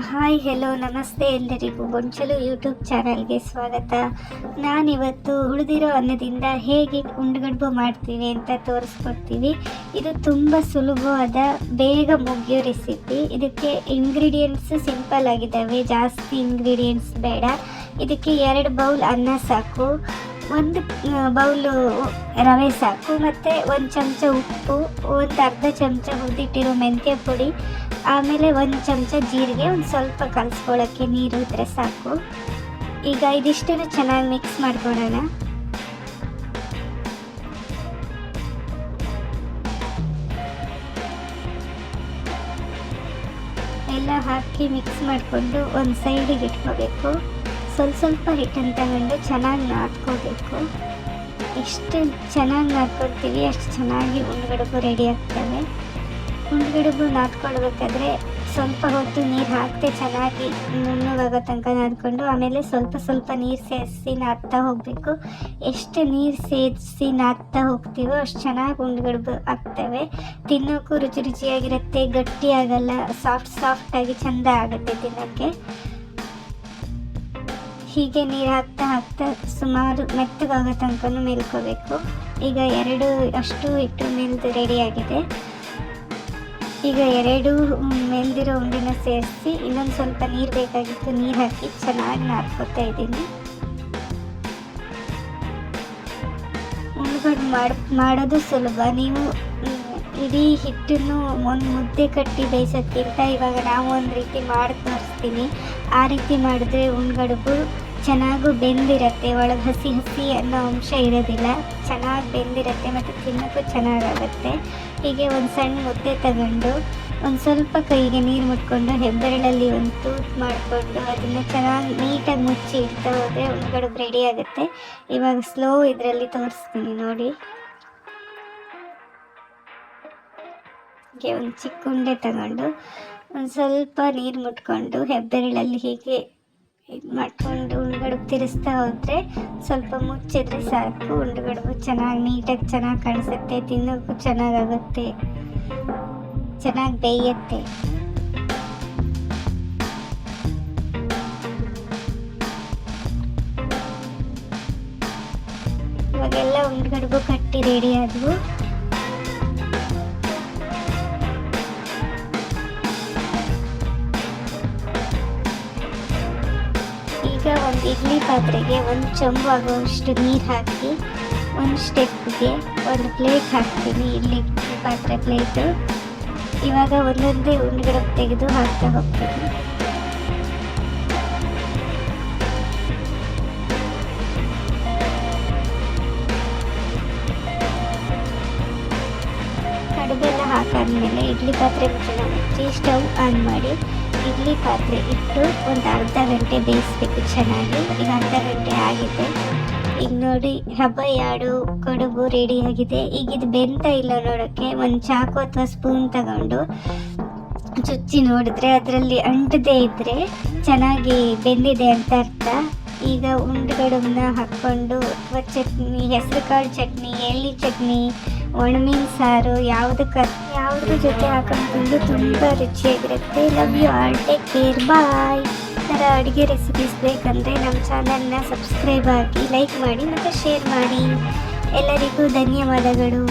Hi hello ನಮಸ್ತೆ ಎಲ್ಲರಿಗೂ ಗೊಂಚಲು ಯೂಟ್ಯೂಬ್ ಚಾನಲ್ಗೆ ಸ್ವಾಗತ. ನಾನಿವತ್ತು ಉಳಿದಿರೋ ಅನ್ನದಿಂದ ಹೇಗೆ ಉಂಡುಗಡ್ಬು ಮಾಡ್ತೀವಿ ಅಂತ ತೋರಿಸ್ಕೊಡ್ತೀವಿ. ಇದು ತುಂಬ ಸುಲಭವಾದ ಬೇಗ ಮುಗಿಯೋ ರೆಸಿಪಿ. ಇದಕ್ಕೆ ಇಂಗ್ರೀಡಿಯೆಂಟ್ಸ್ ಸಿಂಪಲ್ ಆಗಿದ್ದಾವೆ, ಜಾಸ್ತಿ ಇಂಗ್ರೀಡಿಯೆಂಟ್ಸ್ ಬೇಡ. ಇದಕ್ಕೆ 2 ಬೌಲ್ ಅನ್ನ ಸಾಕು, 1 ಬೌಲು ರವೆ ಸಾಕು, ಮತ್ತು 1 ಚಮಚ ಉಪ್ಪು, 1 ಅರ್ಧ ಚಮಚ ಹುರಿದಿಟ್ಟಿರೋ ಮೆಂತ್ಯ ಪುಡಿ, ಆಮೇಲೆ 1 ಚಮಚ ಜೀರಿಗೆ, ಒಂದು ಸ್ವಲ್ಪ ಕಲಿಸ್ಕೊಳ್ಳೋಕ್ಕೆ ನೀರು ಇದ್ದರೆ ಸಾಕು. ಈಗ ಇದಿಷ್ಟನ್ನು ಚೆನ್ನಾಗಿ ಮಿಕ್ಸ್ ಮಾಡ್ಕೊಳ್ಳೋಣ. ಎಲ್ಲ ಹಾಕಿ ಮಿಕ್ಸ್ ಮಾಡಿಕೊಂಡು ಒಂದು ಸೈಡಿಗೆ ಇಟ್ಕೋಬೇಕು. ಸ್ವಲ್ಪ ಹಿಟ್ಟನ್ನು ತಗೊಂಡು ಚೆನ್ನಾಗಿ ನಾದ್ಕೋಬೇಕು. ಎಷ್ಟು ಚೆನ್ನಾಗಿ ನಾದ್ಕೊಳ್ತೀವಿ ಅಷ್ಟು ಚೆನ್ನಾಗಿ ಉಂಡುಗಡ್ಬು ರೆಡಿ ಆಗ್ತವೆ. ಉಂಡುಗಡ್ಬು ನಾದ್ಕೊಳ್ಬೇಕಾದ್ರೆ ಸ್ವಲ್ಪ ಹೊತ್ತು ನೀರು ಹಾಕದೆ ಚೆನ್ನಾಗಿ ನುಣ್ಣಗಾಗೋ ತನಕ ನಾದ್ಕೊಂಡು ಆಮೇಲೆ ಸ್ವಲ್ಪ ನೀರು ಸೇರಿಸಿ ನಾದ್ತಾ ಹೋಗಬೇಕು. ಎಷ್ಟು ನೀರು ಸೇರಿಸಿ ನಾದ್ತಾ ಹೋಗ್ತೀವೋ ಅಷ್ಟು ಚೆನ್ನಾಗಿ ಉಂಡುಗಡ್ಬು ಆಗ್ತವೆ. ತಿನ್ನೋಕ್ಕೂ ರುಚಿಯಾಗಿರುತ್ತೆ, ಗಟ್ಟಿ ಆಗಲ್ಲ, ಸಾಫ್ಟಾಗಿ ಚೆಂದ ಆಗುತ್ತೆ ತಿನ್ನೋಕ್ಕೆ. ಹೀಗೆ ನೀರು ಹಾಕ್ತಾ ಸುಮಾರು ಮೆತ್ತಗಾಗೋ ತನಕ ಮೇಲ್ಕೋಬೇಕು. ಈಗ 2 ಅಷ್ಟು ಹಿಟ್ಟು ಮೆಲ್ದು ರೆಡಿಯಾಗಿದೆ. ಈಗ 2 ಮೆಲ್ದಿರೋ ಉಂಡೆನ ಸೇರಿಸಿ ಇನ್ನೊಂದು ಸ್ವಲ್ಪ ನೀರು ಬೇಕಾಗಿತ್ತು, ನೀರು ಹಾಕಿ ಚೆನ್ನಾಗಿ ನಾದ್ಕೊತಾ ಇದ್ದೀನಿ. ಉಂಡುಗಡ್ಬು ಮಾಡೋದು ಸುಲಭ. ನೀವು ಇಡೀ ಹಿಟ್ಟನ್ನು ಒಂದು ಮುದ್ದೆ ಕಟ್ಟಿ ಬೇಯಿಸೋಕ್ಕಿಂತ ಇವಾಗ ನಾವು ಒಂದು ರೀತಿ ಮಾಡಿ ತೋರಿಸ್ತೀನಿ. ಆ ರೀತಿ ಮಾಡಿದ್ರೆ ಉಂಡುಗಡ್ಬು ಚೆನ್ನಾಗೂ ಬೆಂದಿರುತ್ತೆ, ಒಳಗೆ ಹಸಿ ಅನ್ನೋ ಅಂಶ ಇರೋದಿಲ್ಲ, ಚೆನ್ನಾಗಿ ಬೆಂದಿರುತ್ತೆ ಮತ್ತು ತಿನ್ನೋಕ್ಕೂ ಚೆನ್ನಾಗಾಗುತ್ತೆ. ಹೀಗೆ ಒಂದು ಸಣ್ಣ ಮುದ್ದೆ ತಗೊಂಡು ಒಂದು ಸ್ವಲ್ಪ ಕೈಗೆ ನೀರು ಮುಟ್ಕೊಂಡು ಹೆಬ್ಬೆರಳಲ್ಲಿ ಒಂದು ತೂತು ಮಾಡಿಕೊಂಡು ಅದನ್ನು ಚೆನ್ನಾಗಿ ನೀಟಾಗಿ ಮುಚ್ಚಿ ಇಡ್ತಾ ಹೋದರೆ ಉಂಡುಗಡ್ಬು ರೆಡಿ ಆಗುತ್ತೆ. ಇವಾಗ ಸ್ಲೋ ಇದರಲ್ಲಿ ತೋರಿಸ್ತೀನಿ ನೋಡಿ. ಹೀಗೆ ಒಂದು ಚಿಕ್ಕ ಉಂಡೆ ತಗೊಂಡು ಒಂದು ಸ್ವಲ್ಪ ನೀರು ಮುಟ್ಕೊಂಡು ಹೆಬ್ಬೆರಳಲ್ಲಿ ಹೀಗೆ ಇದು ಮಾಡಿಕೊಂಡು ಉಂಡುಗಡ್ಬು ತಿರ್ಸ್ತಾ ಹೋದರೆ ಸ್ವಲ್ಪ ಮುಚ್ಚಿದ್ರೆ ಸಾಕು. ಉಂಡುಗಡ್ಬು ನೀಟಾಗಿ ಚೆನ್ನಾಗಿ ಕಾಣಿಸುತ್ತೆ, ತಿನ್ನೋಕ್ಕೂ ಚೆನ್ನಾಗಾಗುತ್ತೆ, ಚೆನ್ನಾಗಿ ಬೇಯುತ್ತೆ. ಇವಾಗೆಲ್ಲ ಉಂಡುಗಡ್ಬು ಕಟ್ಟಿ ರೆಡಿ ಆದವು. ಈಗ ಒಂದು ಇಡ್ಲಿ ಪಾತ್ರೆಗೆ 1 ಚೊಂಬು ಆಗುವಷ್ಟು ನೀರು ಹಾಕಿ ಒಂದು ಸ್ಟೆಪ್ಗೆ ಒಂದು ಪ್ಲೇಟ್ ಹಾಕ್ತೀನಿ, ಇಡ್ಲಿ ಪಾತ್ರೆ ಪ್ಲೇಟು. ಇವಾಗ ಒಂದೊಂದೇ ಉಂಡುಗಡ್ಬು ತೆಗೆದು ಹಾಕ್ತಾ ಹೋಗ್ತೀನಿ. ಕಡುಬೆಲ್ಲ ಹಾಕಾದ್ಮೇಲೆ ಇಡ್ಲಿ ಪಾತ್ರೆ ಮುಚ್ಚಿ ಸ್ಟವ್ ಆನ್ ಮಾಡಿ ಇಡ್ಲಿ ಪಾತ್ರೆ ಇಟ್ಟು ಒಂದು ಅರ್ಧ ಗಂಟೆ ಬೇಯಿಸ್ಬೇಕು ಚೆನ್ನಾಗಿ. ಈಗ ಅರ್ಧ ಗಂಟೆ ಆಗಿದೆ. ಈಗ ನೋಡಿ ಹಬೆಯಾಡು ಕಡುಬು ರೆಡಿಯಾಗಿದೆ. ಈಗ ಇದು ಬೆಂತ ಇಲ್ಲ ನೋಡೋಕ್ಕೆ ಒಂದು ಚಾಕು ಅಥವಾ ಸ್ಪೂನ್ ತಗೊಂಡು ಚುಚ್ಚಿ ನೋಡಿದ್ರೆ ಅದರಲ್ಲಿ ಅಂಟದೇ ಇದ್ದರೆ ಚೆನ್ನಾಗಿ ಬೆಂದಿದೆ ಅಂತ ಅರ್ಥ. ಈಗ ಉಂಡುಗಡ್ಬನ್ನ ಹಾಕ್ಕೊಂಡು ಅಥವಾ ಚಟ್ನಿ, ಹೆಸರು ಕಾಳು ಚಟ್ನಿ, ಎಳ್ಳಿ ಚಟ್ನಿ, ಒಣಮೀನು ಸಾರು ಯಾವುದ್ರ ಜೊತೆ ಹಾಕೊಂಡು ತುಂಬ ರುಚಿಯಾಗಿರುತ್ತೆ. Love you all, take care, bye. ಈ ಥರ ಅಡುಗೆ ರೆಸಿಪೀಸ್ ಬೇಕಂದರೆ ನಮ್ಮ ಚಾನಲ್ನ ಸಬ್ಸ್ಕ್ರೈಬ್ ಆಗಿ, ಲೈಕ್ ಮಾಡಿ ಮತ್ತು ಶೇರ್ ಮಾಡಿ. ಎಲ್ಲರಿಗೂ ಧನ್ಯವಾದಗಳು.